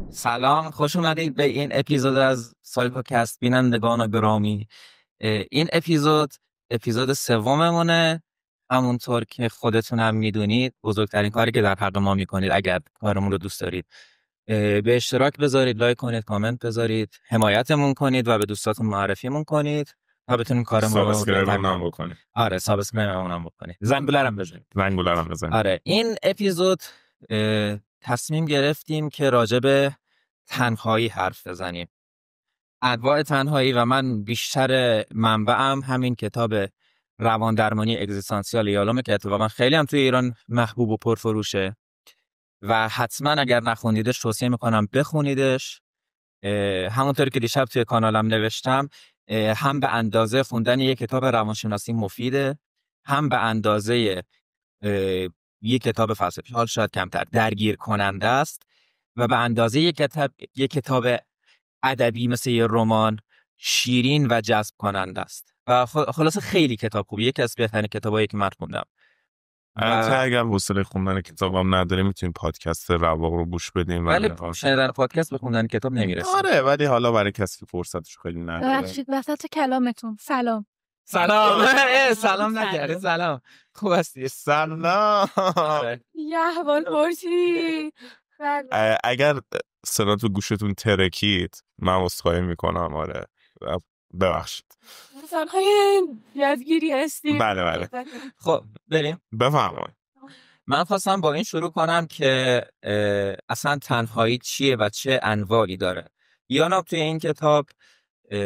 سلام، خوش اومدید به این اپیزود از سایکوکست بینندگان گرامی. این اپیزود سوممونه. همونطور که خودتون هم میدونید بزرگترین کاری که در حق ما میکنید اگر کارمون رو دوست دارید به اشتراک بذارید، لایک کنید، کامنت بذارید، حمایتمون کنید و به دوستاتون معرفیمون کنید تا بتونیم کارمون رو سابسکرایب هم بکنید. آره، سابسکرایب هم بکنید، زنگوله هم بزنید. بزنید. آره، این اپیزود تصمیم گرفتیم که راجع به تنهایی حرف بزنیم، انواع تنهایی، و من بیشتر منبعم همین کتاب روان درمانی اگزیستانسیال یالومه که اتفاقا خیلی هم توی ایران محبوب و پرفروشه و حتما اگر نخوندیدش توصیه میکنم بخونیدش. همونطوری که دیشب توی کانالم نوشتم، هم به اندازه خوندن یک کتاب روانشناسی مفیده، هم به اندازه یک کتاب فلسفی، حال شاید کمتر، درگیر کننده است، و به اندازه یک کتاب ادبی مثل یه رمان شیرین و جذب کننده است و خلاصه خیلی کتاب خوبی، یکی از بهترین کتابایی که من خوندم. البته اگر حوصله خوندن کتابم نداریم میتونیم پادکست رواق رو گوش بدیم، ولی شنیدن پادکست به خوندن کتاب نمیرسیم. آره، ولی حالا برای کسی که فرصتش خیلی نداره. ببخشید وسط کلامتون سلام سلام نکردی؟ سلام، خوب هستی؟ سلام. یه احوال پرسی. اگر صدا تو گوشتون ترکید من عذرخواهی میکنم. آره ببخشید. انسان‌های یادگیری هستیم. بله. خب بریم. بفرمایید. من خواستم با این شروع کنم که اصلا تنهایی چیه و چه انواعی داره. یاناب توی این کتاب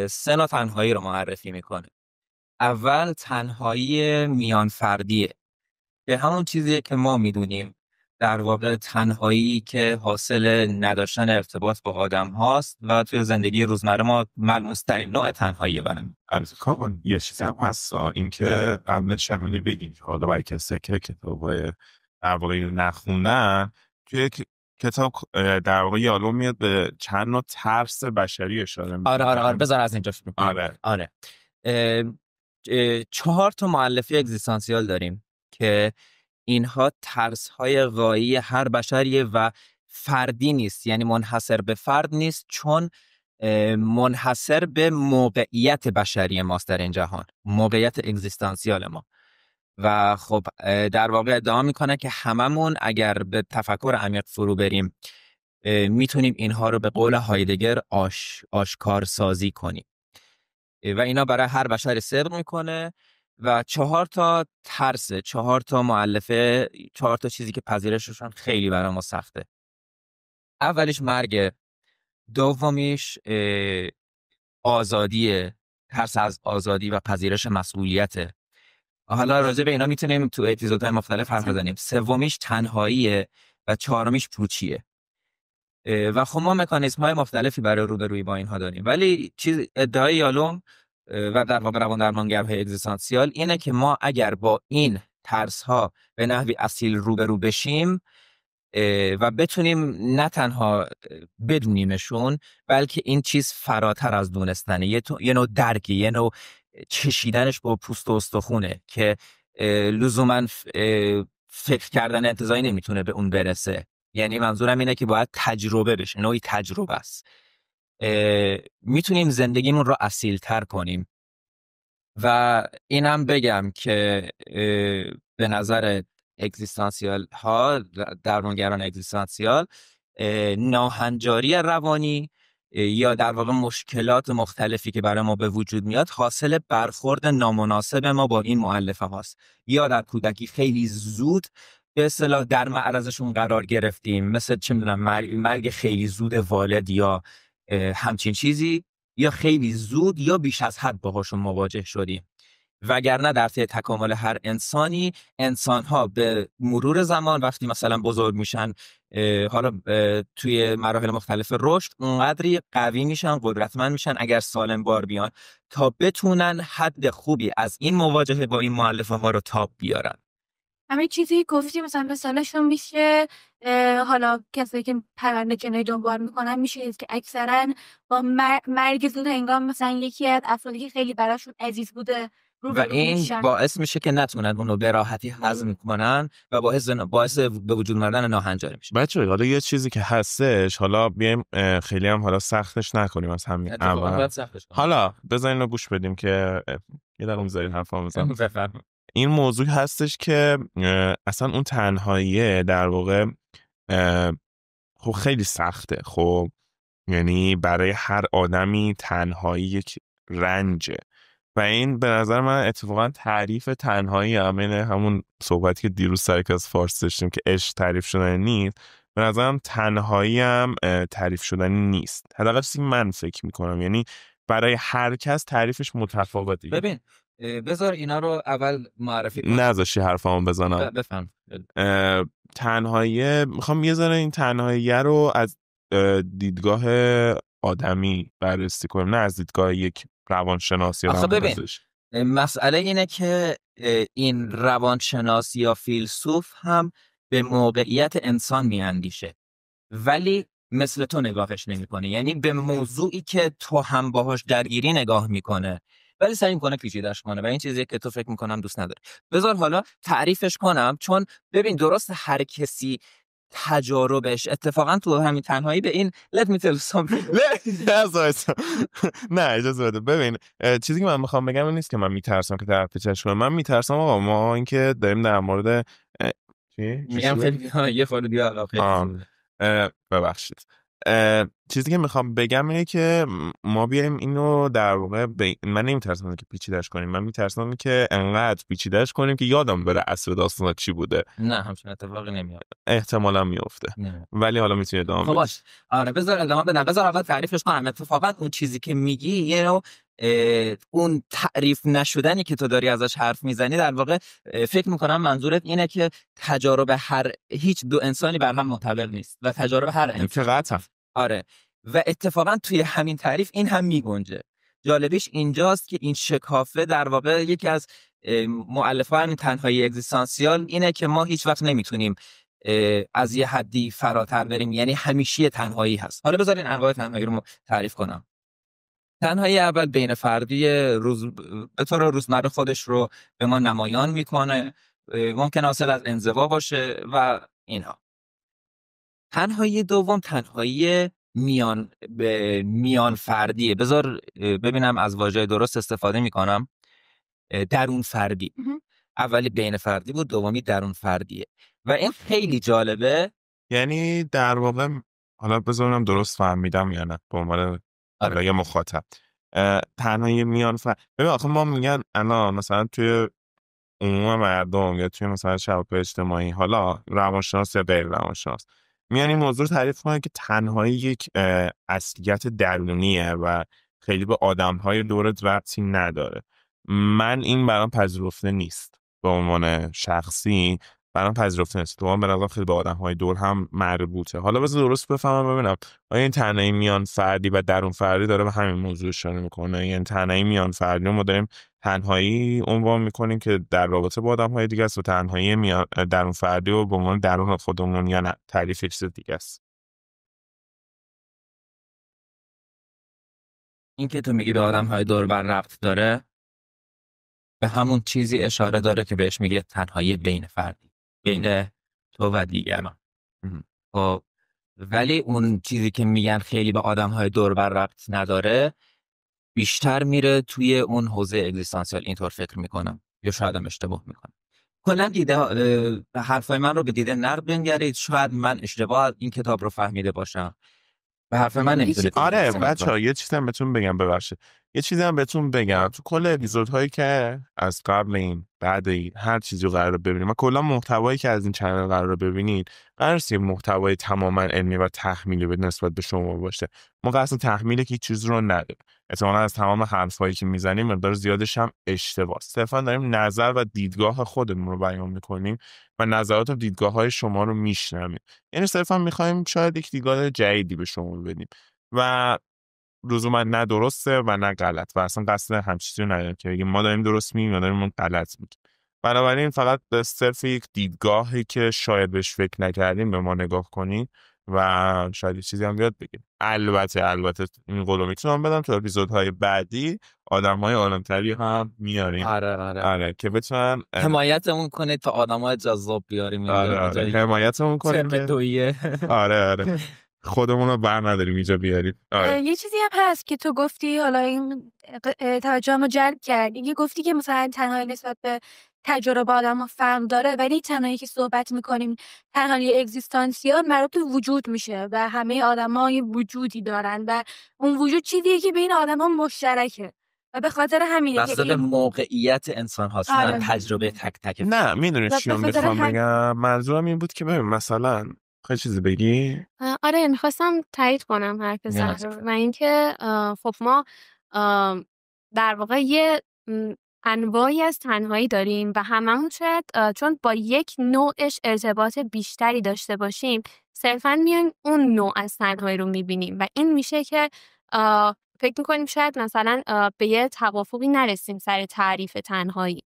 3 نوع تنهایی رو معرفی میکنه. اول تنهایی میان فردیه که همون چیزیه که ما میدونیم، در واقع تنهایی که حاصل نداشتن ارتباط با آدم هاست و توی زندگی روزمره ما ملموس ترین نوع تنهایی برم. از کامون یه چیزی هم هست، این که قبلش همونی بگیم که حالا برای کسی که کتابای در واقع نخوندن، توی کتاب در واقع یالوم میاد به چند نوع ترس بشری اشاره میکنه. آره بذار از اینجا شروع کنم. آره 4 تا مؤلفه اگزیستانسیال داریم که اینها ترس‌های غایی هر بشریه و فردی نیست، یعنی منحصر به فرد نیست، چون منحصر به موقعیت بشری ماست در این جهان، موقعیت اگزیستانسیال ما. و خب در واقع ادعا میکنه که هممون اگر به تفکر عمیق فرو بریم میتونیم اینها رو به قول هایدگر آشکار سازی کنیم و اینا برای هر بشر صدق میکنه. و 4 تا ترس، 4 تا مؤلفه، 4 تا چیزی که پذیرششون خیلی برای ما سخته. اولیش مرگ، دومیش آزادیه، ترس از آزادی و پذیرش مسئولیته. حالا راجع به اینا میتونیم تو اپیزودهای مختلف حرف بزنیم. سومیش تنهاییه و چهارمیش پوچیه. و خب ما مکانیزم‌های مختلفی برای روبرویی با اینها داریم، ولی ادعای یالوم و در واقع روان درمانگرهای اگزیستانسیال اینه که ما اگر با این ترس‌ها به نحوی اصیل روبرو بشیم و بتونیم نه تنها بدونیمشون، بلکه این چیز فراتر از دونستنه، یه نوع درکی، یه نوع چشیدنش با پوست و استخونه که لزوماً فکر کردن انتزاعی نمیتونه به اون برسه. یعنی منظورم اینه که باید تجربه بشه، نوعی تجربه است. میتونیم زندگیمون رو اصیل‌تر کنیم. و اینم بگم که به نظر اگزیستانسیال ها، درمانگران اگزیستانسیال، ناهنجاری روانی یا در واقع مشکلات مختلفی که برای ما به وجود میاد حاصل برخورد نامناسب ما با این مؤلفه هاست. یا در کودکی خیلی زود به اصطلاح در معرضشون قرار گرفتیم، مثل چه میدونم مرگ خیلی زود والد یا همچین چیزی، یا خیلی زود یا بیش از حد باهاشون مواجه شدیم. وگرنه در طی تکامل هر انسانی، انسان‌ها به مرور زمان وقتی مثلا بزرگ میشن، حالا توی مراحل مختلف رشد اونقدری قوی میشن، قدرتمند میشن اگر سالم بار بیان تا بتونن حد خوبی از این مواجهه با این مؤلفه ها رو تاب بیارن. همه چیزی گفتی مثلا مثالشون میشه حالا کسایی که پرونده جنایی دنبال میکنن میشه که اکثرا با مرگ زود هنگام مثلا یکی از افرادی که خیلی براشون عزیز بوده و این باعث میشه که نتونن اونو به راحتی هضم کنن و باعث به وجود اومدن ناهنجاری میشه. بچه‌ها حالا یه چیزی که هستش، حالا بیایم خیلی هم حالا سختش نکنیم از همین اول. حالا بذارین رو گوش بدیم که یه دقیقه میذارین حرفا بزنم. این موضوع هستش که اصلا اون تنهاییه در واقع خب خیلی سخته. خب یعنی برای هر آدمی تنهایی یک رنجه و این به نظر من اتفاقا تعریف تنهایی همون صحبتی که دیروز سر از فارس داشتیم که عشق تعریف شدن نیست، به نظرم تنهایی هم تعریف شدن نیست. حداقل چیزی من فکر میکنم، یعنی برای هر کس تعریفش متفاوته. ببین بذار اینا رو اول معرفی کنم. نذاشی حرفامو بزنم. بفهم. تنهایی میخوام یه ذره این تنهایی رو از دیدگاه آدمی بررسی کنیم، نه از دیدگاه یک روانشناسی. ببین مسئله اینه که این روانشناس یا فیلسوف هم به موقعیت انسان میاندیشه ولی مثل تو نگاهش نمیکنه، یعنی به موضوعی که تو هم باهاش درگیری نگاه میکنه ولی سعی میکنه پیچیده‌اش کنه و این چیزی که تو فکر میکنم دوست نداری. بذار حالا تعریفش کنم، چون ببین درست هر کسی تجاربش اتفاقا تو همین تنهایی به این let me tell you something نه اجازه بده. ببین چیزی که من میخوام بگم این نیست که من میترسم که طرف پیچش کنم. من میترسم آقا ما این که داریم در مورد میگم خیلی یه خورده دیگه علاقه ببخشید. چیزی که میخوام بگم اینه که ما بیایم اینو در واقع من نمیترسم که پیچیده‌اش کنیم، من میترسم که انقدر پیچیده‌اش کنیم که یادم بره اصل داستان چی بوده. نه همچین اتفاقی نمیاد. احتمالاً میفته ولی حالا میتونی ادامه بدی. باش آره بذار ادامه بدم. بذار اول تعریفش کنم. اتفاقا اون چیزی که میگی یه نوع اون تعریف نشدنی که تو داری ازش حرف میزنی در واقع فکر میکنم منظورت اینه که تجارب هیچ دو انسانی بر هم مطابق نیست و تجارب هر انسان آره و اتفاقا توی همین تعریف این هم میگنجه. جالبیش اینجاست که این شکافه در واقع یکی از مؤلفه‌های تنهایی اگزیستانسیال اینه که ما هیچ وقت نمیتونیم از یه حدی فراتر بریم، یعنی همیشه تنهایی هست. حالا بذارین انواع تنهایی رو تعریف کنم. تنهایی اول بین فردی به طور روزمره خودش رو به ما نمایان میکنه، ممکن حاصل از انزوا باشه و اینها. تنهایی دوم تنهایی میان فردیه. بذار ببینم از واژه درست استفاده میکنم. درون فردی. اولی بین فردی بود، دومی درون فردیه و این خیلی جالبه. یعنی در واقع حالا بذارم درست فهمیدم یا نه به عنوان یه مخاطب، تنهایی میان ببین آخه ما میگن الان مثلا توی عموم مردم یا توی مثلا شبکه اجتماعی، حالا روانشناس یا غیر روانشناس، میان این موضوع تعریف کنن که تنهایی یک اصلیت درونیه و خیلی به آدم‌های دورت ربطی نداره. من این برام پذیرفته نیست. به عنوان شخصی برام پذیرفته نیست. تو به نظرم خیلی به آدم‌های دور هم مربوطه. حالا بذار درست بفهمم ببینم آیا این تنهایی میان فردی و درون فردی داره به همین موضوع اشاره میکنه؟ یعنی تنهایی میان فردی ما داریم تنهایی عنوان میکنیم که در رابطه با آدم‌های دیگه است و تنهایی میان درون فردی و به عنوان درون خودمون یا نه تعریف چیز دیگه است. این که تو میگی به آدم‌های دور بر ربط داره به همون چیزی اشاره داره که بهش میگه تنهایی بین فردی، بین تو و دیگران. خب ولی اون چیزی که میگن خیلی به آدم‌های دور بر ربط نداره بیشتر میره توی اون حوزه اگزیستانسیال. اینطور فکر میکنم یا شاید هم اشتباه میکنم. کلا دیده حرفای من رو به دیده نقد بنگرید. شاید من اشتباه این کتاب رو فهمیده باشم. به حرف من نمیتونید. آره بچه‌ها یه چیزی هم بهتون بگم، ببخشید یه چیزی هم بهتون بگم. تو کل اپیزودهایی که از قبل این بعد این هر چیزی رو قراره ببینید و کلا محتوایی که از این چنل قراره ببینید قراره یه محتوای تماما علمی و تحمیلی به نسبت به شما باشه. ما قصد تحمیل که هیچ چیز رو نداریم. احتمالاً از تمام حرفایی که میزنیم مقدار زیادش هم اشتباهه. صرفا داریم نظر و دیدگاه خودمون رو بیان میکنیم و نظرات و دیدگاه‌های شما رو میشنویم. یعنی صرفا میخوایم شاید یک دیدگاه جدیدی به شما بدیم و لزوما نه درسته و نه غلط و اصلا قصد همچین چیزی رو نداریم که بگیم ما داریم درست میگیم یا داریم غلط میگیم. بنابراین فقط به صرف یک دیدگاهی که شاید بهش فکر نکردیم به ما نگاه کنید و شاید یه چیزی هم یاد بگیریم. البته این قولو میتونم بدم تو اپیزودهای بعدی آدمای عالم‌تری هم میاریم. آره که بتونن حمایتمون کنه تا آدمای جذاب بیاریم اینجا. حمایتمون کنه ترم دویه. آره خودمون رو بر نداریم اینجا بیاریم. یه چیزی هم هست که تو گفتی، حالا این توجهمو جلب کرد، اینکه گفتی که مثلا تنهایی نسبت به تجربه آدم فرق داره، ولی تنهایی که صحبت میکنیم تنهایی اگزیستانسیال مربوط به وجود میشه و همه آدم‌ها یه وجودی دارن و اون وجود چیزیه که بین آدم‌ها مشترکه و به خاطر همینه که این موقعیت انسان هاست، نه تجربه تک تک. نه میدونی چی میخوام بگم؟ منظورم این بود که ببین مثلا خیلی چیزی بگی؟ آره میخواستم تایید کنم حرف زهرا و اینکه خب ما در واقع یه انواعی از تنهایی داریم و هممون شاید چون با یک نوعش ارتباط بیشتری داشته باشیم صرفاً میایم اون نوع از تنهایی رو میبینیم و این میشه که فکر میکنیم شاید مثلا به یه توافقی نرسیم سر تعریف تنهایی.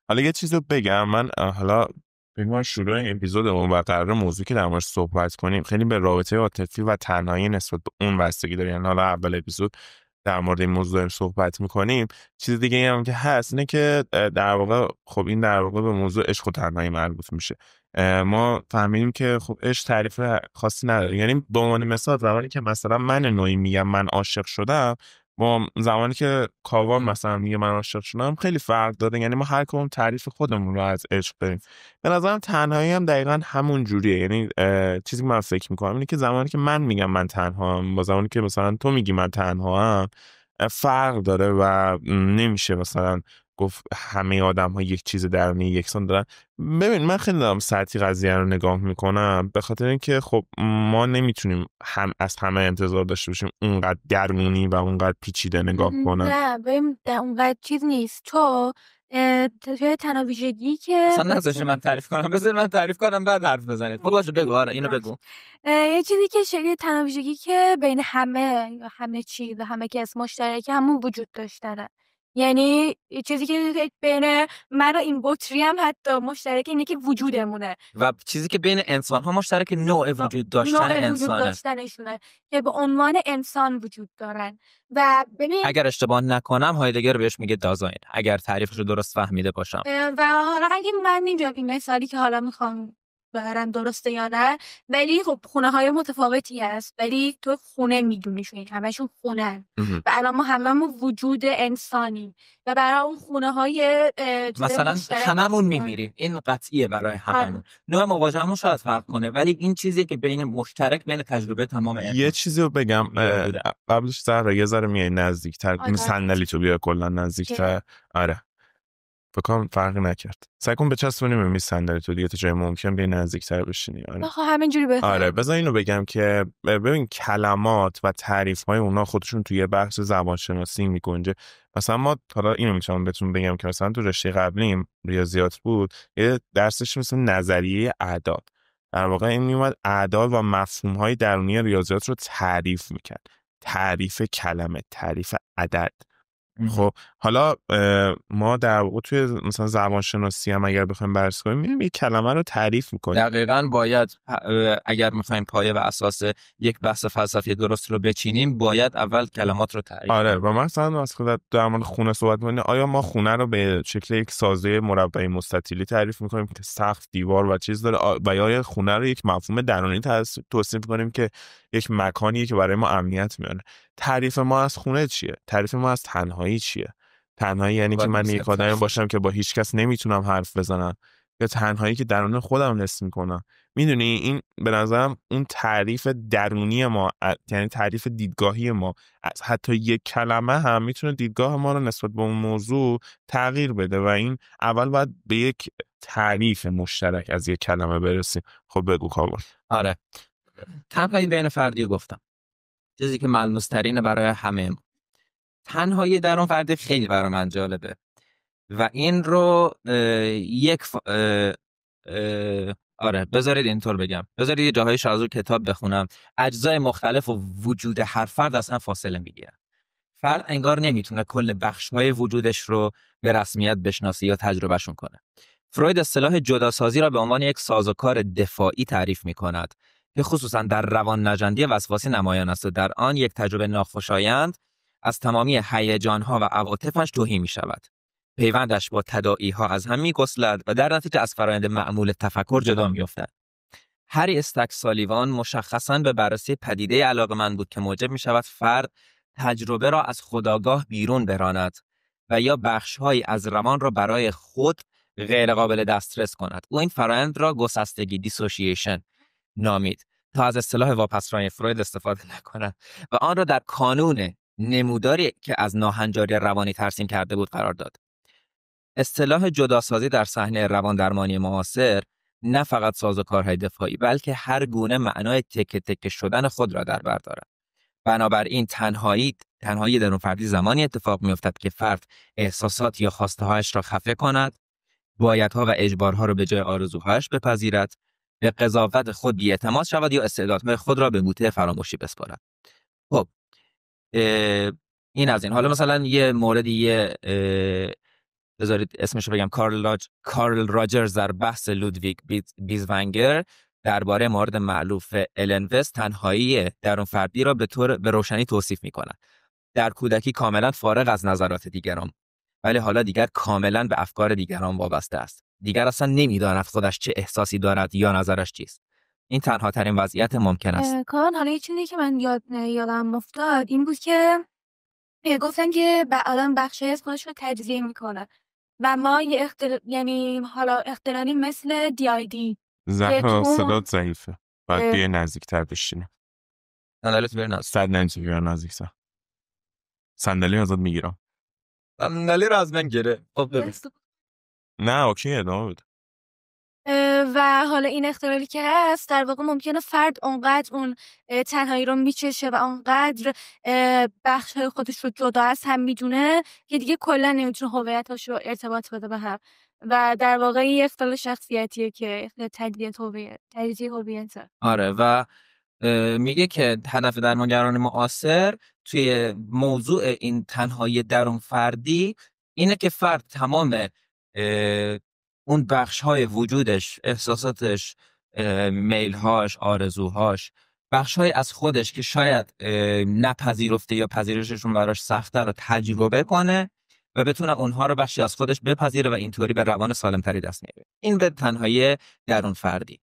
حالا یه چیز رو بگم من، حالا بگم شروع این اپیزودمون و قرار موضوعی که در موردش صحبت کنیم خیلی به رابطه عاطفی و تنهایی نسبت به اون بستگی داره. یعنی حالا اول اپیزود در مورد این موضوع صحبت میکنیم. چیز دیگه هم که هست اینه که در واقع خب این در واقع به موضوع عشق و تنهایی مربوط میشه. ما فهمیدیم که خب عشق تعریف خاصی نداره. یعنی به عنوان مثال زمانی که مثلا من نوعی میگم من عاشق شدم با زمانی که کاوان مثلا میگه من عاشق شدم خیلی فرق داره. یعنی ما هر کدوم تعریف خودمون رو از عشق داریم. به نظرم تنهایی هم دقیقاً همون جوریه. یعنی چیزی که من فکر میکنم اینه که زمانی که من میگم من تنهام با زمانی که مثلا تو میگی من تنهام فرق داره و نمیشه مثلا گفت همه آدم ها یک چیز درونی یکسان دارن. ببین من خیلی دارم سطحی قضیه رو نگاه میکنم به خاطر اینکه خب ما نمیتونیم از همه انتظار داشته باشیم اونقدر درونی و اونقدر پیچیده نگاه کنن. نه ببین اونقدر چیز نیست. تو توی تناویژگی که اصلا نذاشت من تعریف کنم، بذار من تعریف کنم بعد حرف بزنید. خب باشه بگو. آره اینو بگو. یه چیزی که شکل تناویژگی که بین همه چیز و همه کس مشترکه همون وجود داشتنه. یعنی چیزی که بین من و این بطری هم حتی مشترک اینه که وجودمونه و چیزی که بین انسان ها مشترک نوع وجود داشتن انسانه که به عنوان انسان وجود دارن. و ببین اگر اشتباه نکنم هایدگر بهش میگه دازاین، اگر تعریفش رو درست فهمیده باشم. و حالا اگه من اینجا این مثالی که حالا میخوام بهرم درسته یا نه، ولی خب خونه های متفاوتی هست ولی تو خونه میدونیشون همشون خونه و الان ما هممون وجود انسانی و برای اون خونه های مثلا هممون میمیریم، این قطعیه برای هممون. نوع مواجهمون شاید فرق کنه ولی این چیزی که بین مشترک بین تجربه تمام یه چیزی رو بگم قبلش زهرا یه ذره میای نزدیک‌تر، صندلی تو بیا کلا نزدیک‌تر. آره فکرم فرقی نکرد. سعی کن بچسبونیم به صندلی تو دیگه تا جای ممکن بیای نزدیک‌تر بشینی. آره همینجوری بهتره. آره بذار اینو بگم که ببین کلمات و تعریف‌های اونا خودشون توی بحث زبانشناسی میگنجه. مثلا ما حالا اینو میتونم بهتون بگم که مثلا تو رشته قبلیم ریاضیات بود یه درسش مثل نظریه اعداد. در واقع این میومد اعداد و مفهوم‌های درونی ریاضیات رو تعریف میکرد. تعریف کلمه، تعریف عدد. خب حالا ما در واقع توی مثلا زبان شناسی هم اگر بخوایم بررسی کنیم می‌بینیم یک کلمه رو تعریف می‌کنیم. دقیقاً باید اگر می‌خوایم پایه و اساس یک بحث فلسفی درست رو بچینیم باید اول کلمات رو تعریف کنیم. آره و مثلا در مورد خونه صحبت می‌کنیم، آیا ما خونه رو به شکل یک سازه مربعی مستطیلی تعریف می‌کنیم که سقف، دیوار و چیز داره و یا خونه رو یک مفهوم درونی توصیف می‌کنیم که یک مکانیه که برای ما امنیت میاره؟ تعریف ما از خونه چیه؟ تعریف ما از تنهایی چیه؟ تنهایی یعنی که من یک آدمی باشم که با هیچ کس نمیتونم حرف بزنم یا تنهایی که درون خودم حس میکنم؟ میدونی این به نظرم اون تعریف درونی ما، یعنی تعریف دیدگاهی ما از حتی یک کلمه هم میتونه دیدگاه ما رو نسبت به اون موضوع تغییر بده و این اول باید به یک تعریف مشترک از یک کلمه برسیم. خب بگو کاوان. آره تنهایی بین فردی گفتم، چیزی که ملموس ترینه برای همه ما. تنهایی در اون فرد خیلی برای من جالبه و این رو آره بذارید اینطور بگم، بذارید یه جاهایش از اون کتاب بخونم. اجزای مختلف و وجود هر فرد اصلا فاصله میگیرن. فرد انگار نمیتونه کل بخش‌های وجودش رو به رسمیت بشناسه یا تجربهشون کنه. فروید اصطلاح جداسازی را به عنوان یک سازوکار دفاعی تعریف می‌کند که خصوصا در روان نژندی وسواسی نمایان است و در آن یک تجربه ناخوشایند از تمامی هیجان‌ها و عواطفش تهی می‌شود. پیوندش با تداعی‌ها از هم می‌گسلد و در نتیجه از فرآیند معمول تفکر جدا می‌افتد. هری استک سالیوان مشخصاً به بررسی پدیده علاقه‌مند بود که موجب می‌شود فرد تجربه را از خودآگاه بیرون براند و یا بخش‌هایی از روان را برای خود غیر قابل دسترس کند. او این فرآیند را گسستگی دیسوسییشن نامید تا از اصطلاح واپسرانی فروید استفاده نکند و آن را در کانون نموداری که از ناهنجاری روانی ترسیم کرده بود قرار داد. اصطلاح جداسازی در صحنه روان درمانی معاصر نه فقط سازوکارهای دفاعی بلکه هر گونه معنای تکه تکه شدن خود را در بر دارد. بنابراین تنهایی درون فردی زمانی اتفاق می‌افتد که فرد احساسات یا خواسته‌هایش را خفه کند، بایدها و اجبارها را به جای آرزوهایش بپذیرد، به قضاوت خود بی‌اعتماد شود یا استعدادهای خود را به بوته فراموشی بسپارد. خب این از این. حالا مثلا یه موردی بذارید اسمش رو بگم، کارل راجرز در بحث لودویگ بیزونگر درباره مورد مألوف الن وست تنهایی درون فردی را به روشنی توصیف می‌کند. در کودکی کاملا فارغ از نظرات دیگران، ولی حالا دیگر کاملا به افکار دیگران وابسته است. دیگر اصلا نمی‌داند خودش چه احساسی دارد یا نظرش چیست. این تنها ترین وضعیت ممکن است. کان حالا یه چیزی که من یادم افتاد این بود که گفتن که آدم بخشی از خودش رو تجزیه میکنه و ما یه یعنی حالا اختلالی مثل DID. زهرا صدات ضعیفه، باید بیای نزدیکتر بشینی. صندلیت بیار نزدیک. صندلیت بیار نزدیکتر. صندلی ازت میگیرم. صندلی رو از من گرفت. نه اوکی ادامه بده. و حالا این اختلالی که هست در واقع ممکنه فرد اونقدر اون تنهایی رو میچشه و اونقدر بخش‌های خودش رو جدا از هم میدونه که دیگه کلا نمیتونه هویتش رو ارتباط بده به هم و در واقع یه اختلال شخصیتیه که تجزیه هویته. آره و میگه که هدف درمانگران معاصر توی موضوع این تنهایی درون فردی اینه که فرد تمام اون بخش‌های وجودش، احساساتش، میل‌هاش، آرزوهاش، بخش‌های از خودش که شاید نپذیرفته یا پذیرششون براش سخته رو تجربه کنه و بتونه اونها رو بخشی از خودش بپذیره و اینطوری به روان سالم‌تری دست میاره. این به تنهایی درون فردی.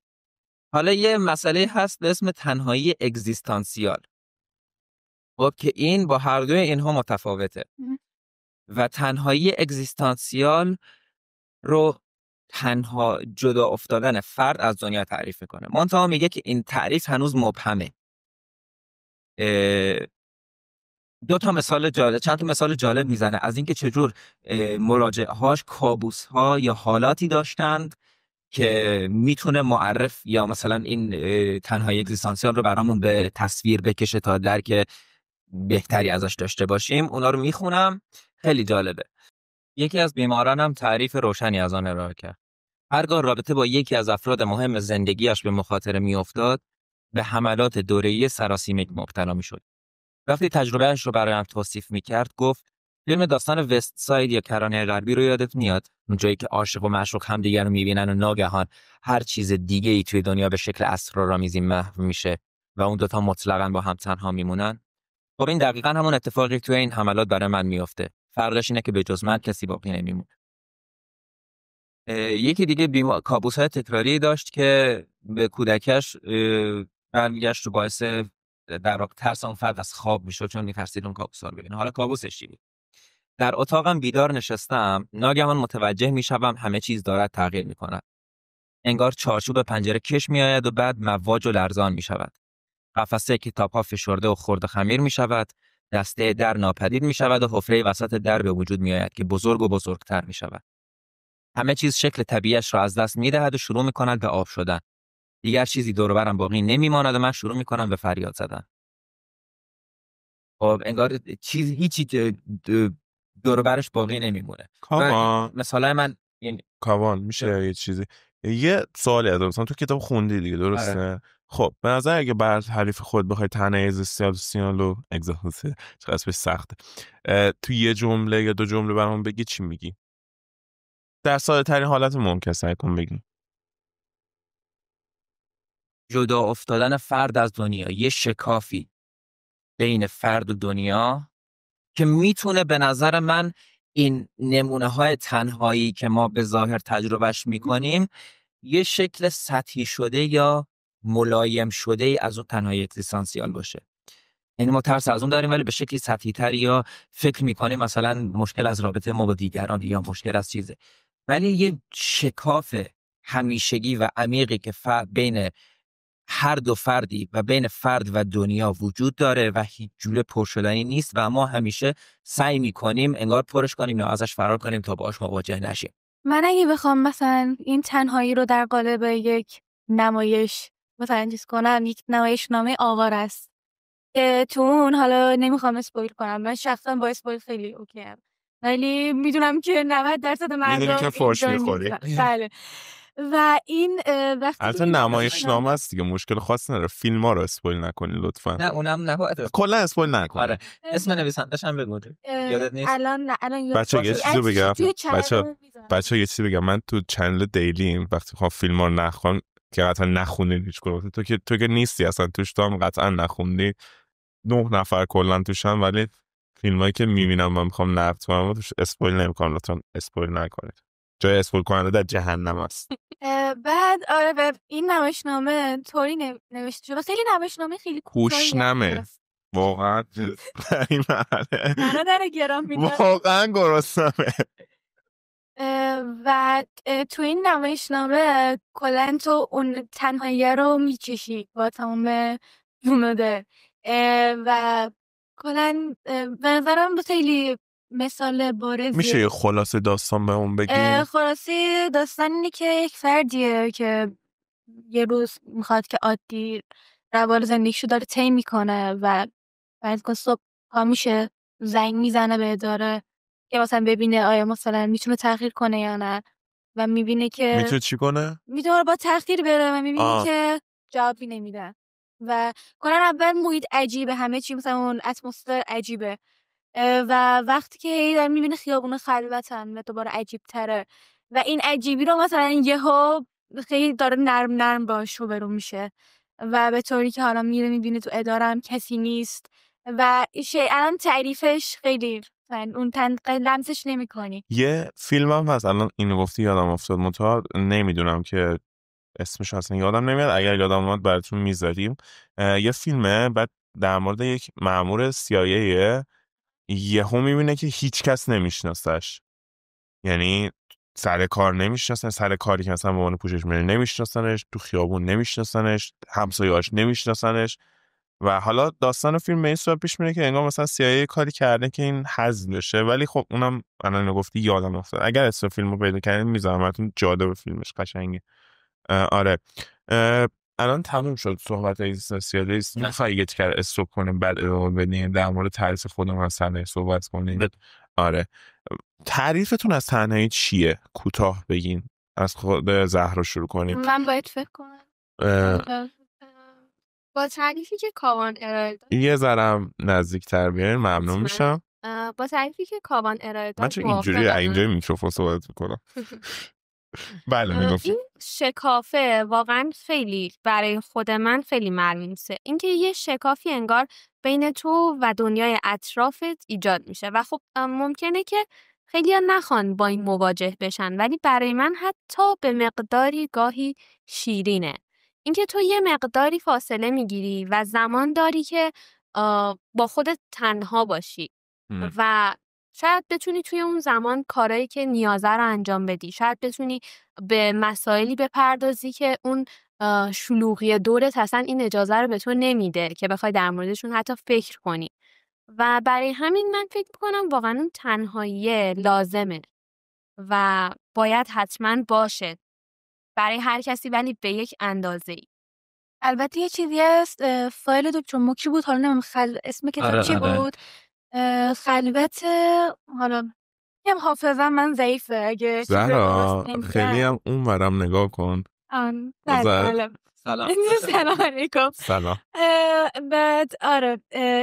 حالا یه مسئله هست به اسم تنهایی اگزیستانسیال. خب که این با هر دوی اینها متفاوته. و تنهایی اگزیستانسیال رو تنها جدا افتادن فرد از دنیا تعریف میکنه. منتها میگه که این تعریف هنوز مبهمه. چند تا مثال جالب میزنه از اینکه چجور مراجعهاش کابوس‌ها یا حالاتی داشتند که میتونه معرف یا مثلا این تنهایی اگزیستانسیال رو برامون به تصویر بکشه تا درک بهتری ازش داشته باشیم. اونا رو میخونم، خیلی جالبه. یکی از بیمارانم تعریف روشنی از آن ارائه کرد. هرگاه رابطه با یکی از افراد مهم زندگیش به مخاطره میافتاد، به حملات دوره‌ای سراسیمه مبتلا میشد. وقتی تجربهش رو برایم توصیف میکرد گفت فیلم داستان وست ساید یا کرانه غربی رو یادت میاد؟ اون جایی که عاشق و معشوق همدیگر رو میبینن و ناگهان هر چیز دیگه ای توی دنیا به شکل اسرارآمیزی محو میشه و اون دوتا مطلقاً با هم تنها میمونن. خب این دقیقاً همون اتفاقی توی این حملات برای من میفته. فرقش اینه که به جز من کسی باقی نمیمونه. یکی دیگه کابوس‌های تکراری داشت که به کودکش برمیگشت و باعث در واقع ترس اون فرد از خواب میشد چون می‌ترسید اون کابوس‌ها رو ببینه. حالا کابوسش چی بود؟ در اتاقم بیدار نشستم، ناگهان متوجه میشم همه چیز دارد تغییر میکند. انگار چارچوب پنجره کش میآید و بعد مواج و لرزان میشود. قفسه کتاب‌ها فشرده و خرد خمیر میشود، دسته در ناپدید میشود و حفره وسط در به وجود میآید که بزرگ و بزرگتر میشود. همه چیز شکل طبیعیش را از دست میدهد و شروع میکند به آب شدن. دیگر چیزی دور و برم باقی نمیماند و من شروع میکنم به فریاد زدن. خب انگار هیچی دور و برش باقی نمیمونه. مثلا من کاوان میشه یه چیزی، یه سوالی از مثلا تو کتاب خوندی دیگه درسته؟ آره. خب به نظر اگه بر تعریف خود بخوای تنهایی اگزیستانسیال و چقدر اسمش سخته، تو یه جمله یا دو جمله برام بگی چی میگی؟ در ساده ترین حالت ممکن سعی کن بگی. جدا افتادن فرد از دنیا، یه شکافی بین فرد و دنیا که میتونه به نظر من این نمونه های تنهایی که ما به ظاهر تجربهش میکنیم یه شکل سطحی شده یا ملایم شده ای از اون تنهایی اگزیستانسیال باشه. یعنی ما ترس از اون داریم ولی به شکلی سطحی تر، یا فکر میکنیم مثلا مشکل از رابطه ما با دیگران یا مشکل از چیزه، ولی یه شکاف همیشگی و عمیقی که بین هر دو فردی و بین فرد و دنیا وجود داره و هیچ جوره پر شدنی نیست و ما همیشه سعی میکنیم انگار پرش کنیم یا ازش فرار کنیم تا باهاش مواجه نشیم. من اگه بخوام مثلا این تنهایی رو در قالب یک نمایش مثلا چیز کنم، یک نمایشنامه آوار است که تو اون، حالا نمیخوام اسپویل کنم، من شخصا با اسپویل خیلی اوکیم، ولی میدونم که 90% مردم میدونی که فوش میخوری. بله. و این وقتی حتی نمایشنامه است دیگه، مشکل خاصی نداره. فیلم ها رو اسپویل نکنی لطفا. نه اونم نباید کلا اسپویل نکن. آره اسم نویسنده‌ش هم بگو. یادت نیست؟ الان بچه‌ها یه چیزی بگم. بچه‌ها یه چیزی بگم، من تو چنل دیلیم وقتی خواهم فیلم ها رو نخوام که قطعا نخوندین هیچ کدوم، تو که نیستی اصلا توش، تو هم قطعا نخوندی، 9 نفر کلا توشن، ولی فیلمایی که میبینم من میخوام نقد کنم توش اسپویل نمیکنم، لطفا اسپویل نکنید. جای اسپویل کننده در جهنم است. بعد آره این نمایشنامه طوری نوشته شده، خیلی نمایشنامه خیلی کوشنمه واقعا در این مرحله منو در گرام میداره، واقعا گرسنمه. و تو این نمایشنامه کلا تو اون تنهایی رو میچشی با تمام جونده و کلا به نظرم خیلی مثال بارزیه. میشه یه خلاصه داستان به اون بگی؟ خلاصه داستان اینه که یک فردیه که یه روز میخواد که عادی روال زندگیشو داره طی میکنه و بعد که صبح پا میشه زنگ میزنه به اداره که مثلا ببینه آیا مثلا میتونه تغییر کنه یا نه، و میبینه که میتونه چی کنه؟ میتونه با تغییر بره و میبینه که جوابی نمیدن و کلا اول محیط عجیبه، همه چی مثلا اون اتمسفر عجیبه و وقتی که هی داره میبینه خیابون خلوتن و دوباره عجیب تره و این عجیبی رو مثلا یهو خیلی داره نرم باش روبرو میشه و به طوری که حالا میره میبینه تو ادارم کسی نیست و الان تعریفش خیلی اون لمسش نمی کنی. یه فیلم هم هست الان اینو گفتی یادم افتاد، منتها نمیدونم که اسمش اصلا یادم نمیاد، اگر یادم اومد براتون میذاریم. یه فیلمه بعد در مورد یک مأمور CIA یهو میبینه که هیچ کس نمیشناسش، یعنی سر کار نمیشناسن، سر کاری که مثلا به عنوان پوشش ملی نمیشناسنش، تو خیابون نمیشناسنش، همسایه‌هاش نمیشناسنش و حالا داستان فیلم به این صورت پیش میره که انگار مثلا CIA کاری کرده که این حذف بشه، ولی خب اونم الان گفتی یادم افتاد، اگر اسم فیلمو پیدا کردین میذارم براتون، جالب فیلمش قشنگه. آره الان تموم شد صحبت اگزیستانسیالیسم، میخوای یه تیکر استوب کنیم بعد ادامه بدیم در مورد تعریف خودمون از تنهایی صحبت کنیم؟ آره تعریفتون از تنهایی چیه؟ کوتاه بگین، از خود زهرا شروع کنیم. من باید فکر کنم. با تعریفی که کاوان ارائه داد یه ذرم نزدیک‌تر بیاین ممنون میشم. با تعریفی که کاوان ارائه داد من چه اینجوری اینجای میکروفون صحبت میکنم؟ بله میگفت این شکافه واقعا خیلی برای خود من خیلی ملموسه، اینکه یه شکافی انگار بین تو و دنیای اطرافت ایجاد میشه و خب ممکنه که خیلی نخوان با این مواجه بشن، ولی برای من حتی به مقداری گاهی شیرینه، اینکه تو یه مقداری فاصله میگیری و زمان داری که با خودت تنها باشی و شاید بتونی توی اون زمان کارهایی که نیازه رو انجام بدی، شاید بتونی به مسائلی بپردازی که اون شلوغی دورت اصلا این اجازه رو به تو نمیده که بخوای در موردشون حتی فکر کنی و برای همین من فکر میکنم واقعا اون تنهایی لازمه و باید حتما باشه برای هر کسی، ولی به یک اندازه‌ای. البته یه چیزی هست، فایل دکتر مکی بود، حالا نمیدونم اسم کتاب چی بود، خلوت، حالا هم حافظم من ضعیفه اگه زهرا خیلی هم اون ورم نگاه کن. سلام سلام علیکم. سلام. بعد آره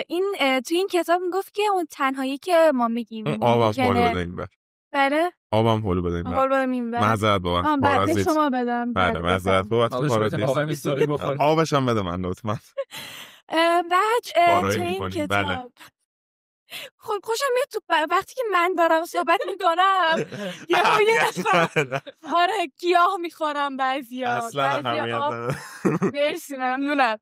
این تو این کتاب میگفت که اون تنهایی که ما میگیم آواز بالا بده این بر بله آبم هولو بدیم. حال بدم این بر معذرت بابا. بعد شما بدم. بله معذرت بابا. آبش هم بده من لطفا. بعد تو این بله. کتاب خب خوشم میاد تو وقتی که من دارم صحبت میکنم گیاه میخورم بعضیا اصلا همیت مرسی ممنونم.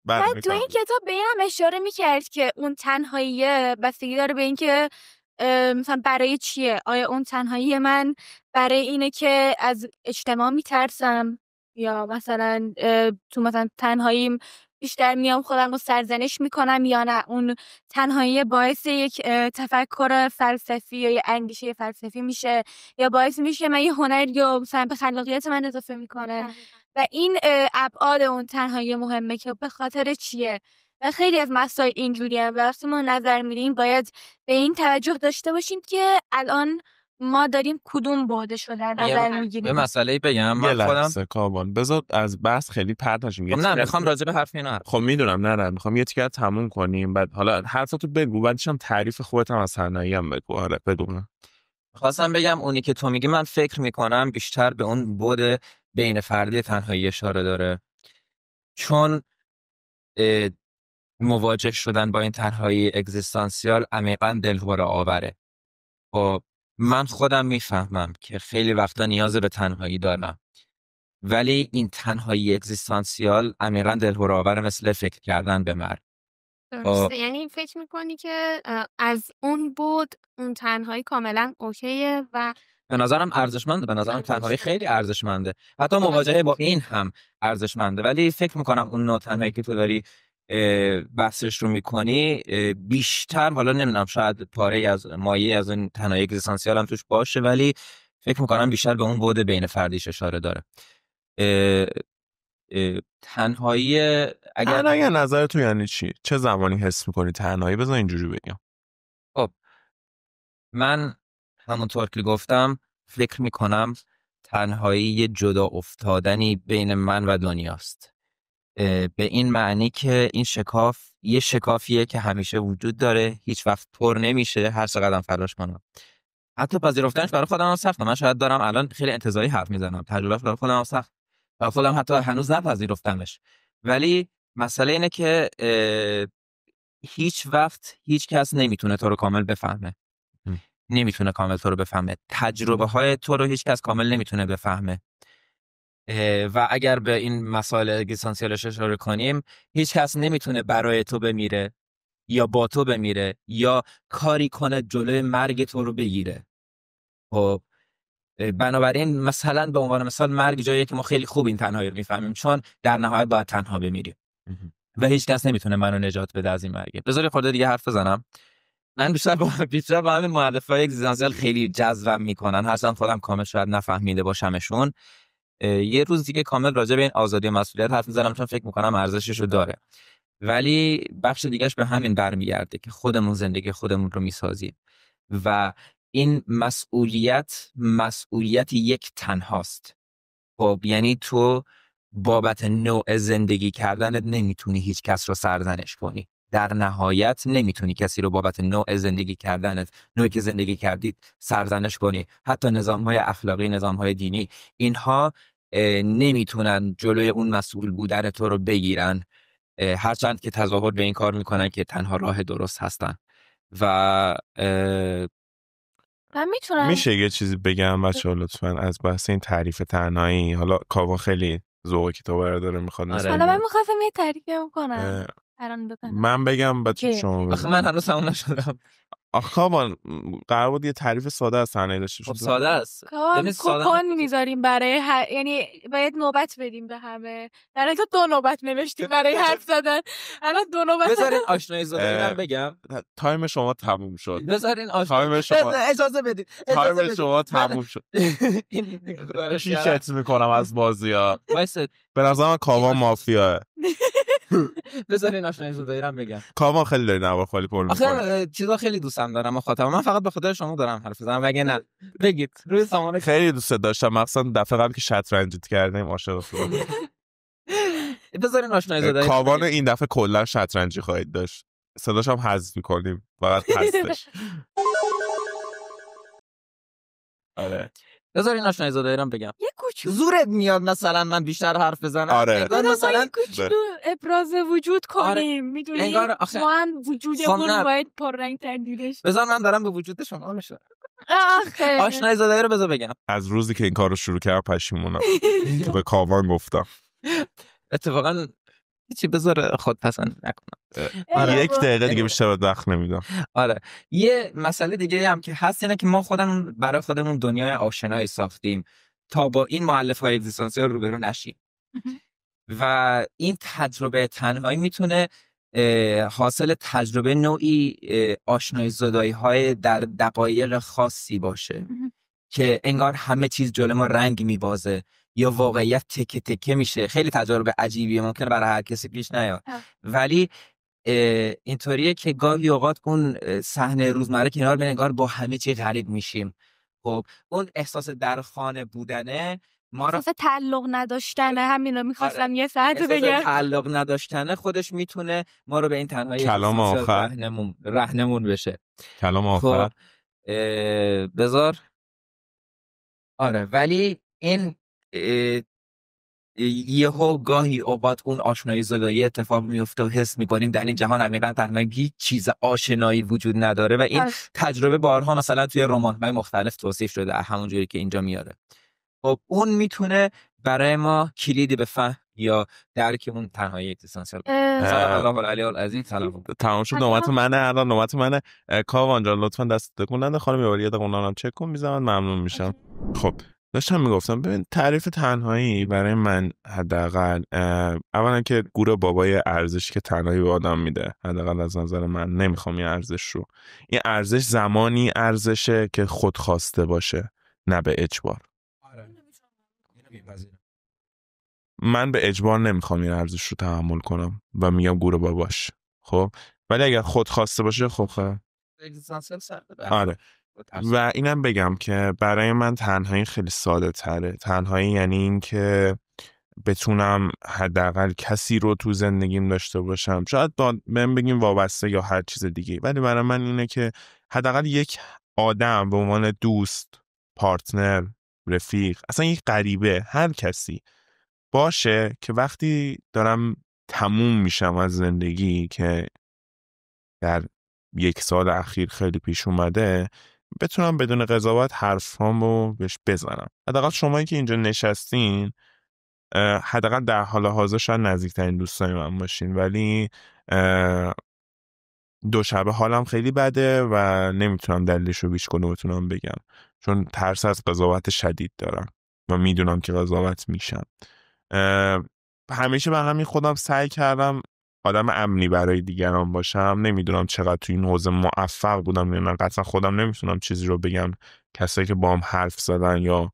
بعد تو این کتاب به اینم اشاره میکرد که اون تنهاییه بستگی داره به این که مثلا برای چیه. آیا اون تنهایی من برای اینه که از اجتماع میترسم یا مثلا تو مثلا تنهاییم بیشتر میام خودم رو سرزنش میکنم یا نه اون تنهایی باعث یک تفکر فلسفی یا یه اندیشه فلسفی میشه یا باعث میشه من یه هنر یا مثلا به خلاقیت من اضافه میکنه و این ابعاد اون تنهایی مهمه که به خاطر چیه. و خیلی از مسائل اینجوری هم و وقتی ما نظر میدیم باید به این توجه داشته باشیم که الان ما داریم کدوم بعدش رو در نظر میگیریم. یه مسئله بگم من خودم کابان بذار از بحث خیلی پرت نشیم. نه میخوام راجع به حرف اینا خب میدونم نه میخوام یه تیکه تموم کنیم بعد حالا حرفتو بگو بعدش هم تعریف خودت هم از تنهایی هم بگو. آره بگو. خواستم بگم اونی که تو میگی من فکر میکنم بیشتر به اون بعد بین فردی تنهایی اشاره داره چون مواجه شدن با این تنهایی اگزیستانسیال عمیقاً دلهره آوره. خب من خودم میفهمم که خیلی وقتا نیاز به تنهایی دارم ولی این تنهایی اگزیستانسیال عمیقاً دلهره آوره مثل فکر کردن به مرگ. درسته. یعنی فکر میکنی که از اون بود اون تنهایی کاملا اوکیه و به نظرم ارزشمنده. به نظرم تنهایی خیلی ارزشمنده. حتی مواجهه با این هم ارزشمنده ولی فکر میکنم اون نوع تنهایی که تو داری بحثش رو میکنی بیشتر حالا نمیدونم شاید پاره از مایه از اون تنهایی اگزیستانسیال هم توش باشه ولی فکر میکنم بیشتر به اون بعد بین فردیش اشاره داره. تنهایی اگر نظر تو یعنی چی؟ چه زمانی حس میکنی تنهایی؟ بذار اینجوری بگم. خب من همونطور که گفتم فکر میکنم تنهایی یه جدا افتادنی بین من و دنیاست. به این معنی که این شکاف یه شکافیه که همیشه وجود داره هیچ وقت پر نمیشه هر چقدرم تلاش کنم. حتی پذیرفتنش برای خودم هم سخته. من شاید دارم الان خیلی انتزاعی حرف میزنم تجربهش برای خودم هم سخت و خودم حتی هنوز نپذیرفتمش ولی مسئله اینه که هیچ وقت هیچ کس نمیتونه تو رو کامل بفهمه. نمیتونه کامل تو رو بفهمه. تجربه های تو رو هیچ کس کامل نمیتونه بفهمه و اگر به این مسائل اگزیستانسیالش اشاره کنیم هیچ کس نمیتونه برای تو بمیره یا با تو بمیره یا کاری کنه جلوی مرگ تو رو بگیره. خب بنابراین مثلا به عنوان مثال مرگ جاییه که ما خیلی خوب این تنهایی رو میفهمیم چون در نهایت باید تنها بمیریم و هیچ کس نمیتونه منو نجات بده از این مرگ. بذار خورده دیگه حرف بزنم. من بیشتر با همین مؤلفه‌های اگزیستانسیال خیلی جذبم میکنن هرچند خودم کامل شاید نفهمیده باشمشون. یه روز دیگه کامل راجع به این آزادی و مسئولیت حرف میزنم چون فکر میکنم ارزشش رو داره ولی بخش دیگهش به همین برمیگرده که خودمون زندگی خودمون رو میسازیم و این مسئولیت یک تنهاست. خب یعنی تو بابت نوع زندگی کردنت نمیتونی هیچ کس رو سرزنش کنی. در نهایت نمیتونی کسی رو بابت نوع زندگی کردنت نوعی که زندگی کردید سرزنش کنی. حتی نظام‌های اخلاقی نظام‌های دینی اینها نمیتونن جلوی اون مسئول بودن تو رو بگیرن هرچند که تظاهر به این کار میکنن که تنها راه درست هستن. و من میتونم میشه یه چیزی بگم بچه‌ها لطفاً از بحث این تعریف تنهایی. حالا کاوا خیلی ذوق کتاب رو داره میخواد حالا من می‌خواستم یه تعریفی کنم من بگم بچه شما بگم. آخه من هنوز تموم نشدم. آخه کابان قرار بود یه تعریف ساده از تنهایی داشته خب باشیم. ساده است. کوپن میذاریم برای یعنی باید نوبت بدیم به همه. در حالی دو نوبت نوشتیم برای حرف زدن. الان دو نوبت. بذارین آشنایی زدن بگم. تایم شما تموم شد. بذارین تایم شما اجازه بدید. تایم شما تموم شد. شیشت میکنم از بازی‌ها. به نظرم کاوا مافیاه. بذارین آشنایی زدن بگم. کاوا خیلی داری نوار خالی پر می‌کنه. آخه چیزا خیلی دوستم دارم مخاطبم. من فقط به خاطر شما دارم حرف می‌زنم وگه نه. بگید. روی سامان خیلی دوست داشتم مثلا دفعه قبل که شطرنجیت کردیم عاشق شدم. بذارین آشنایی زدن. کاوان این دفعه کلا شطرنجی خواهید داشت. صداش هم حذف می‌کنیم. فقط هستش. آره بذار این آشنایی زاده ایران بگم. یه کوچولو زورت میاد مثلا من بیشتر حرف بزنم. آره. انگار مثلا کوچولو ابراز وجود کنیم، میدونی انگار آخه ما هم وجودمون نه. باید پررنگ‌تر دیده شه. بذار من دارم به وجود شما میشه. آخه آشنایی زاده رو بذار بگم. از روزی که این کار رو شروع کردم پشیمونم که به کاوان گفتم. اتفاقا هیچی بذار خودپسند نکنم. آره. یک دقیقه دیگه بیشتر وقت نمیدم. آره یه مسئله دیگه هم که هست اینه که ما خودمون برای خودمون دنیای آشنایی ساختیم تا با این مؤلفه‌های اگزیستانسیال روبرو نشیم و این تجربه تنهایی میتونه حاصل تجربه نوعی آشنایی زدایی‌های در دقایق خاصی باشه که انگار همه چیز جلوی ما رنگ میبازه یا واقعیت تکه تکه میشه. خیلی تجربه عجیبیه، ممکنه برای هر کسی پیش نیاد، ولی اینطوریه که گاهی اوقات اون صحنه روزمره کنار به انگار با همه چی غریب میشیم. خب اون احساس در خانه بودنه ما رو، احساس تعلق نداشتنه، همین رو میخواستم یه ساعت بگم. تعلق نداشتنه خودش میتونه ما رو به این تنهایی کلام آخر رهنمون بشه. کلام آخر خب بذار آره ولی این یهو گاهی اوقات اون آشنایی زدایی اتفاق میفته و حس میکنیم در این جهان عمیقا تنهایی هیچ چیز آشنایی وجود نداره و این تجربه بارها مثلا توی رمان‌های مختلف توصیف شده همون جوری که اینجا میاره. خب اون میتونه برای ما کلیدی به فهم یا درک اون تنهایی اگزیستانسیال. الله العلی العظیم. سلام. تمام شد. نوبت منه الان. نوبت منه. کاوان جان لطفاً دست تکون نده. خانم یه بار یه دقیقه اونم چک کن میذارم ممنون میشم. خب داشتم میگفتم ببین تعریف تنهایی برای من حداقل اولا که گور بابای ارزشی که تنهایی به آدم میده، حداقل از نظر من نمیخوام این ارزش رو، این ارزش زمانی ارزشه که خودخواسته باشه نه به اجبار. من به اجبار نمیخوام این ارزش رو تحمل کنم و میگم گور باباش. خب ولی اگر خودخواسته باشه خب آره. و اینم بگم که برای من تنهایی خیلی ساده تره. تنهایی یعنی این که بتونم حداقل کسی رو تو زندگیم داشته باشم، شاید من بگیم وابسته یا هر چیز دیگه، ولی برای من اینه که حداقل یک آدم به عنوان دوست، پارتنر، رفیق، اصلا یک غریبه، هر کسی باشه که وقتی دارم تموم میشم از زندگی که در 1 سال اخیر خیلی پیش اومده، بتونم بدون قضاوت حرفامو بهش بزنم. حداقل شمایی که اینجا نشستین حداقل در حال حاضر شاید نزدیکترین دوستای من باشین، ولی دوشبه حالم خیلی بده و نمیتونم دلیلش رو بیش کنه بتونم بگم، چون ترس از قضاوت شدید دارم و میدونم که قضاوت میشم. همیشه به همین خودم سعی کردم آدم امنی برای دیگران باشم. نمیدونم چقدر تو این حوزه موفق بودم یا نه، قطعا خودم نمیتونم چیزی رو بگم کسایی که با هم حرف زدن یا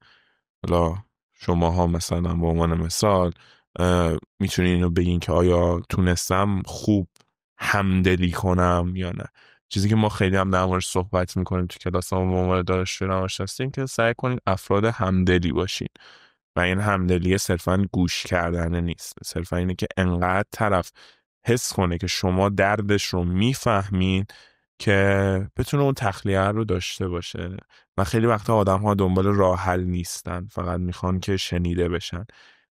حالا شماها مثلا به عنوان مثال میتونین اینو بگین که آیا تونستم خوب همدلی کنم یا نه. چیزی که ما خیلی هم در موردش صحبت میکنیم تو کلاسامون به عنوان دانشجو نمایشناسی که سعی کنید افراد همدلی باشین و این همدلی صرفاً گوش کردن نیست، صرفاً اینه که انقدر طرف حس کنه که شما دردش رو میفهمین که بتونه اون تخلیه رو داشته باشه. و خیلی وقتا آدم ها دنبال راه حل نیستن، فقط میخوان که شنیده بشن.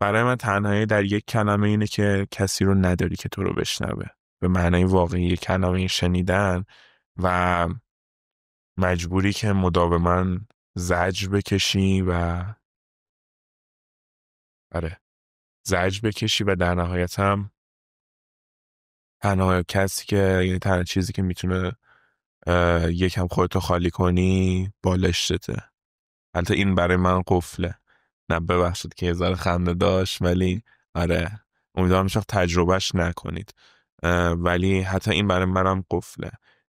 برای من تنهایی در یک کلمه اینه که کسی رو نداری که تو رو بشنوه، به معنای واقعی یک کلمه شنیدن و مجبوری که مداوما زجر بکشی و زجر بکشی و در نهایت هم تنها کسی که یعنی تنها چیزی که میتونه یکم خودتو خالی کنی بالشته. البته این برای من قفله، نه ببخشید که یه ذره خنده داشت، ولی آره امیدوارم هیچ وقت تجربهش نکنید، ولی حتی این برای منم قفله.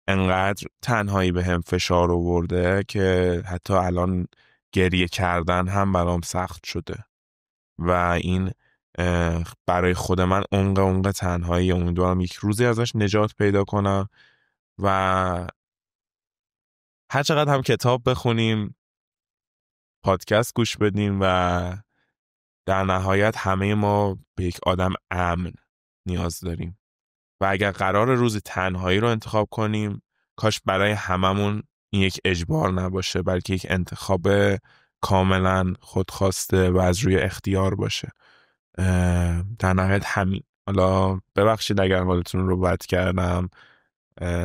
انقدر تنهایی به هم فشار آورده که حتی الان گریه کردن هم برام سخت شده و این برای خود من اونقدر تنهایی. امیدوارم یک روزی ازش نجات پیدا کنم و هر چقدر هم کتاب بخونیم، پادکست گوش بدیم و در نهایت همه ما به یک آدم امن نیاز داریم و اگر قرار روز تنهایی رو انتخاب کنیم، کاش برای هممون این یک اجبار نباشه، بلکه یک انتخاب کاملا خودخواسته و از روی اختیار باشه. در نهایت همین. حالا ببخشید اگر حالتون رو بد کردم،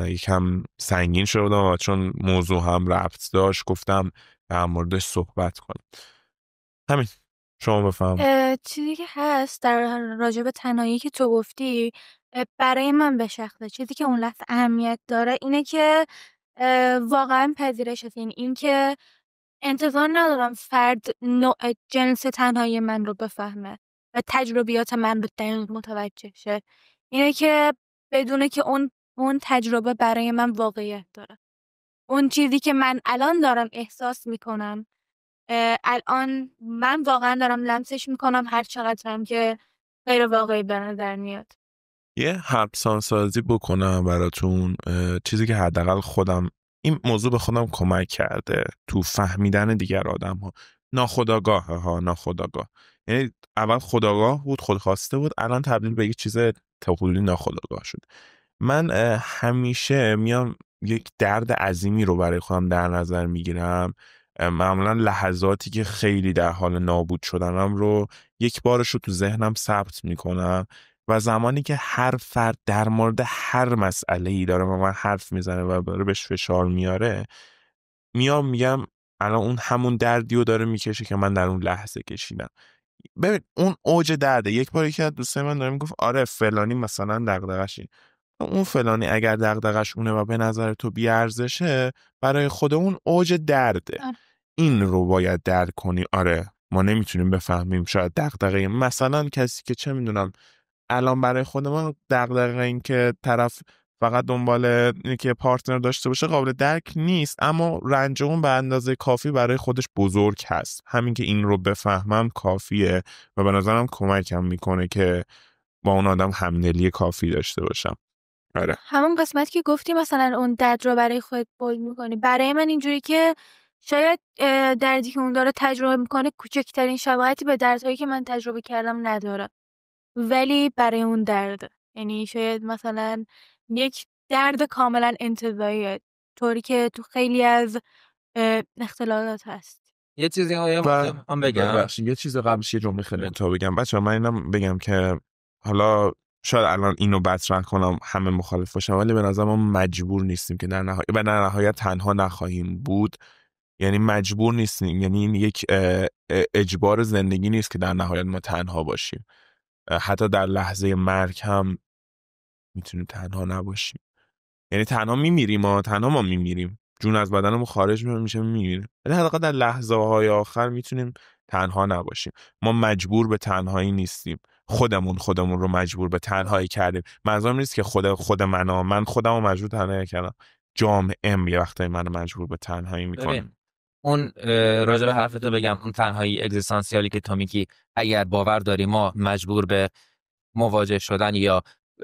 یکم سنگین شدم چون موضوع هم ربط داشت، گفتم در موردش صحبت کنم. همین، شما بفهم. چیزی که هست در راجع به تنهایی که تو گفتی، برای من به شخصه چیزی که اون لحظه اهمیت داره اینه که واقعا پذیرش هست. یعنی این که انتظار ندارم فرد نوع جنس تنهایی من رو بفهمه و تجربیات من رو دقیق متوجه شه. اینه که بدونه که اون تجربه برای من واقعیت داره. اون چیزی که من الان دارم احساس میکنم، الان من واقعا دارم لمسش میکنم، هر چقدر هم که غیر واقعی به نظر میاد. یه حدسان سازی بکنم براتون، چیزی که حداقل خودم این موضوع به خودم کمک کرده تو فهمیدن دیگر آدم ها، ناخودآگاه. یعنی اول خودآگاه بود، خودخواسته بود، الان تبدیل به یک چیز تخیلی ناخودآگاه شد. من همیشه میام یک درد عظیمی رو برای خودم در نظر میگیرم، معمولا لحظاتی که خیلی در حال نابود شدنم رو یک بارش رو تو ذهنم ثبت میکنم و زمانی که هر فرد در مورد هر مسئله‌ای داره با من حرف میزنه و داره بهش فشار میاره، میگم الان اون همون دردی رو داره میکشه که من در اون لحظه کشیدم. ببین اون اوج درده. یک بار یکی از دوستای من داره میگفت آره فلانی مثلا دغدغش این، اون فلانی اگر دغدغش اونه و به نظر تو بی‌ارزشه، برای خود اون اوج درده. این رو باید درک کنی. آره ما نمیتونیم بفهمیم، شاید دغدغه مثلا کسی که چه میدونم الان برای خود ما دغدغه این که طرف فقط دنبال اینه که پارتنر داشته باشه قابل درک نیست، اما رنج اون به اندازه کافی برای خودش بزرگ هست. همین که این رو بفهمم کافیه و به نظرم کمکم میکنه که با اون آدم همدلی کافی داشته باشم. آره همون قسمت که گفتی مثلا اون درد رو برای خودت بولد میکنی، برای من اینجوری که شاید دردی که اون داره تجربه میکنه کوچکترین شباهتی به دردهایی که من تجربه کردم نداره، ولی برای اون درد، یعنی شاید مثلا یک درد کاملا انتزاعیه، طوری که تو خیلی از اختلالات هست. یه چیزی هم بگم. یه چیز قبلش یه جمله خیلی تا بگم بچه‌ها، من اینم بگم که حالا شاید الان اینو مطرح کنم همه مخالف باشن، ولی به نظر ما مجبور نیستیم که در نهایت تنها نخواهیم بود. یعنی مجبور نیستیم، یعنی این یک اجبار زندگی نیست که در نهایت ما تنها باشیم. حتی در لحظه مرگ هم میتونیم تنها نباشیم. یعنی تنها میمیریم، تنها ما میمیریم، جون از بدنمون خارج میشه میمیریم، ولی حداقل در لحظه های آخر میتونیم تنها نباشیم. ما مجبور به تنهایی نیستیم، خودمون رو مجبور به تنهایی کردیم. منظورم نیست که خود من خودم رو مجبور تنهایی کردم، جامعه یه وقتایی منو مجبور به تنهایی میکنه. اون راجع به حرفتو بگم، اون تنهایی اگزیستانسیالی که تو میگی، اگر باور داری ما مجبور به مواجه شدن یا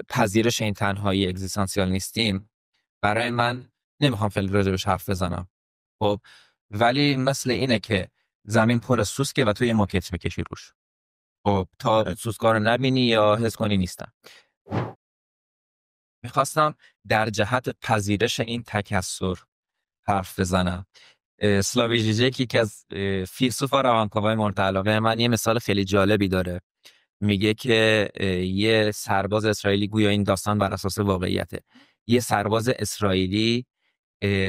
پذیرش این تنهایی اگزیستانسیال نیستیم، برای من نمیخوام خیلی راجبش حرف بزنم، خب، ولی مثل اینه که زمین پر سوسکه و تو یه موکت میکشی روش، خب تا سوسکا رو نبینی یا حس کنی نیستن. میخواستم در جهت پذیرش این تکثر حرف بزنم. اسلاوی ژیژک که از فیلسوف و روانکاوای مورد علاقه من یه مثال خیلی جالبی داره. میگه که یه سرباز اسرائیلی، گویا این داستان بر اساس واقعیته، یه سرباز اسرائیلی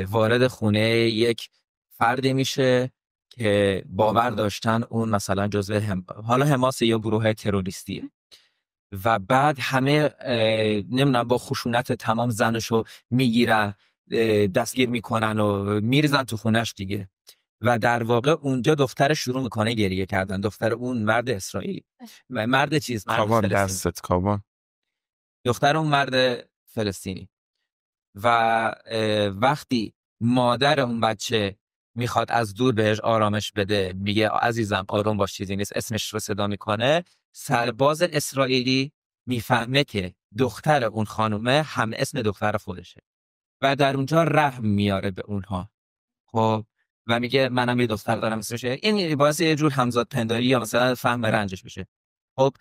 وارد خونه یک فردی میشه که باور داشتن اون مثلا جزء حالا حماس یا گروه تروریستیه و بعد همه نمیدونم با خشونت تمام زنشو میگیرن، دستگیر میکنن و میریزن تو خونش دیگه. و در واقع اونجا دختر شروع میکنه گریه کردن، دختر اون مرد اسرائیلی، مرد کاوان، دختر اون مرد فلسطینی. و وقتی مادر اون بچه میخواد از دور بهش آرامش بده، میگه عزیزم آروم باش چیزی نیست، اسمش رو صدا میکنه، سرباز اسرائیلی میفهمه که دختر اون خانومه هم اسم دختر خودشه و در اونجا رحم میاره به اونها، خب، و میگه منم یه دختر دارم اسمشه. این باعث یه جور همزاد پنداری یا مثلا فهم رنجش بشه. خب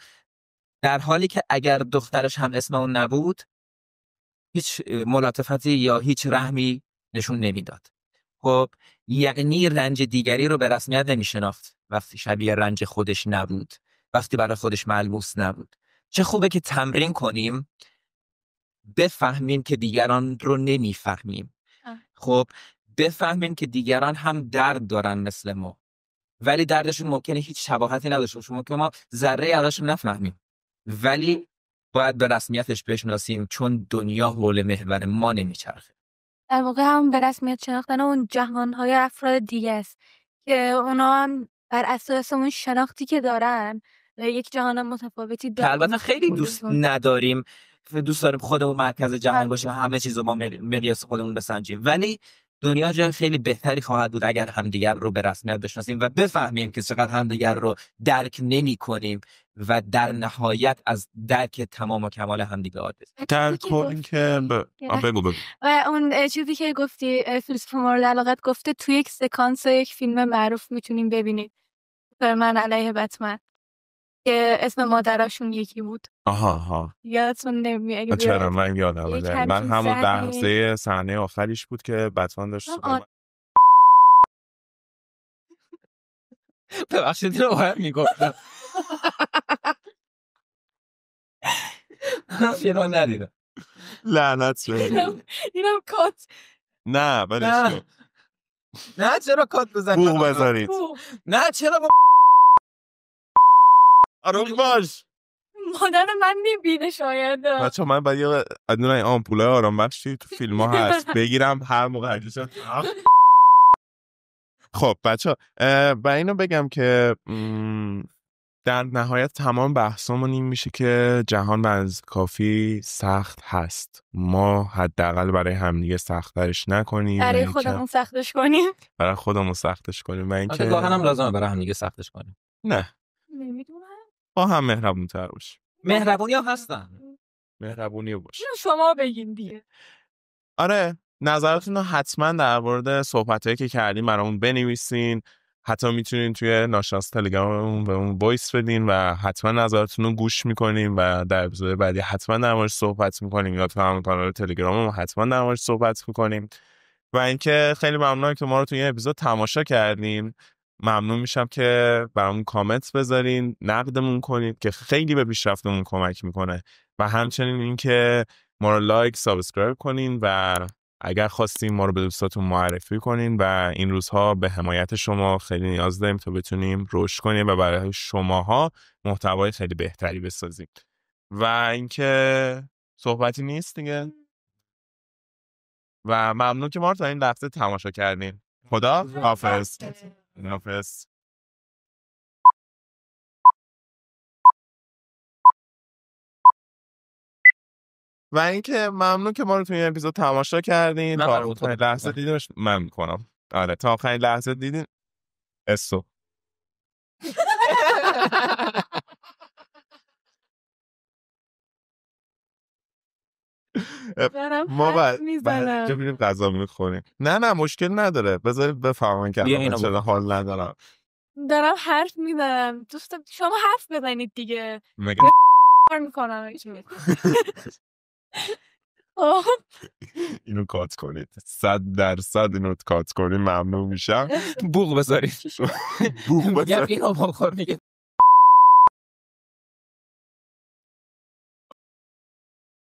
در حالی که اگر دخترش هم اسم اون نبود، هیچ ملاطفتی یا هیچ رحمی نشون نمیداد. خب یعنی رنج دیگری رو به رسمیت نمیشناخت وقتی شبیه رنج خودش نبود، وقتی برای خودش ملموس نبود. چه خوبه که تمرین کنیم بفهمیم که دیگران رو نمیفهمیم. خب بفهمیم که دیگران هم درد دارن مثل ما، ولی دردشون ممکنه هیچ شباهتی نداشته باشه، ممکنه ما ذره ازشون نفهمیم، ولی باید به رسمیتش بشناسیم چون دنیا حول محور ما نمیچرخه. در واقع هم به رسمیت شناختن اون جهانهای افراد دیگه است که اونا هم بر اساس اون شناختی که دارن یک جهان متفاوتی که دارن. البته خیلی دوست نداریم، دوست داریم خودمون مرکز جهان باشیم، همه چیز رو ما مقیاس خودمون بسنجیم، ولی دنیا جای خیلی بهتری خواهد بود اگر همدیگر رو به رسمیت بشناسیم و بفهمیم که چقدر همدیگر رو درک نمی کنیم و در نهایت از درک تمام و کمال همدیگه عاجز. در کل که بگو. و اون چیزی که گفتی فیلسوف مورد علاقت گفته توی یک سکانس یک فیلم معروف میتونیم ببینید، سوپرمن علیه بتمن، که اسم مادرشون یکی بود. آها یادتون نمیاد؟ چرا من یادم من همون لحظه صحنه آخریش بود که بتمن داشت ببخشید رو باید میگفتم فیلم ندیدم. لعنت به اینم کات. نه ولی نه چرا کات بزنید؟ بوق بذارید. نه چرا آروم باش. مادر من میبینه شاید. بچه من باید یه ادنای آمپوله آرام بخشی تو فیلم ها هست بگیرم هر موقع عجیشم. خب بچه و اینو بگم که در نهایت تمام بحثمون این میشه که جهان به اندازه کافی سخت هست، ما حداقل برای همدیگه سخت‌ترش نکنیم، برای خودمون سختش کنیم، و اینکه گاهن هم لازمه برای همدیگه سختش کنیم. نه نمیدونم، با هم مهربون‌تر باش. مهربونی هم هستن، مهربونی باش. شما بگین دیگه. آره نظراتتون رو حتما در مورد صحبتایی که کردیم برامون بنویسین، حتی میتونین توی ناشناس تلگراممون بهمون وایس بدین و حتما نظراتتون رو گوش میکنیم و در اپیزود بعدی حتما در موردش صحبت میکنیم، یا تو همون کانال تلگراممون حتما در موردش صحبت میکنیم. و اینکه خیلی ممنونم که ما رو توی این اپیزود تماشا کردین. ممنون میشم که برامون کامنت بذارین، نقدمون کنید که خیلی به پیشرفتمون کمک میکنه، و همچنین اینکه ما رو لایک، سابسکرایب کنین و اگر خواستین ما رو به دوستاتون معرفی کنین. و این روزها به حمایت شما خیلی نیاز داریم تا بتونیم رشد کنیم و برای شماها محتوای خیلی بهتری بسازیم. و اینکه صحبتی نیست دیگه، و ممنون که ما رو تا این لحظه تماشا کردین. خدا حافظ. حافظ. و اینکه ممنون که ما رو توی این اپیزود تماشا کردین. تا آخرین لحظه دیدینش من میکنم. آره تا آخرین لحظه دیدین استو. ما بعد بریم غذا میخوریم. نه مشکل نداره، بذارید بفهمن که چرا حال ندارم. دارم حرف میزنم دوستم، شما حرف بزنید دیگه. مگه کار میکنم اینو کات کنید، 100% اینو کات کنید، ممنون میشم. بوق بذارید. بوق بذارید. اینو بخور میگه